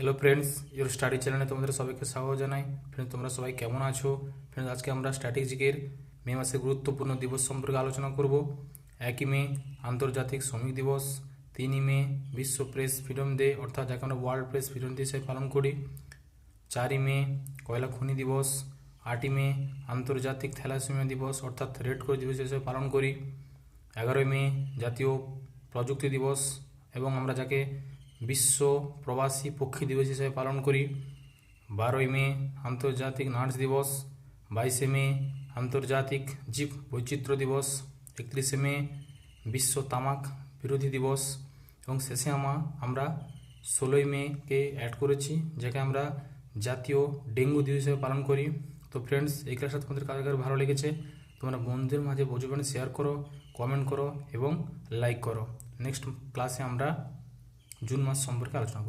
Hello friends, your study চ্যানেলে তোমাদের সবাইকে স্বাগত জানাই। ফ্রেন্ডস, তোমরা সবাই কেমন আছো? ফ্রেন্ডস, আজকে আমরা স্ট্র্যাটেজিকের মে মাসের গুরুত্বপূর্ণ দিবস সম্পর্কে আলোচনা করব। 1 মে আন্তর্জাতিক শ্রমিক দিবস, 3 মে বিশ্ব প্রেস ফ্রিডম ডে অর্থাৎ যাকে আমরা ওয়ার্ল্ড প্রেস ফ্রিডম ডে হিসেবে পালন করি। 4 মে কয়লা খনি দিবস। 8 মে আন্তর্জাতিক থ্যালাসেমিয়া দিবস অর্থাৎ রেড ক্রস দিবস হিসেবে পালন করি। 11 মে জাতীয় প্রযুক্তি দিবস এবং আমরা যাকে বিশ্ব প্রবাসী পক্ষী দিবস হিসেবে পালন করি। 12ই মে আন্তর্জাতিক নার্স দিবস। 22মে আন্তর্জাতিক জীব বৈচিত্র্য দিবস। 31মে বিশ্ব তামাক বিরোধী দিবস এবং শেষে আমরা 16ই মেকে অ্যাড করেছি, যাকে আমরা জাতীয় ডেঙ্গু দিবস হিসেবে পালন করি। তো ফ্রেন্ডস, এই ক্লাসটা তোমাদের কার কার ভালো লেগেছে তোমরা বন্ধুদের মাঝে বুঝবেন, শেয়ার করো, কমেন্ট করো এবং লাইক করো। নেক্সট ক্লাসে আমরা জুন মাস সম্পর্কে আলোচনা করব।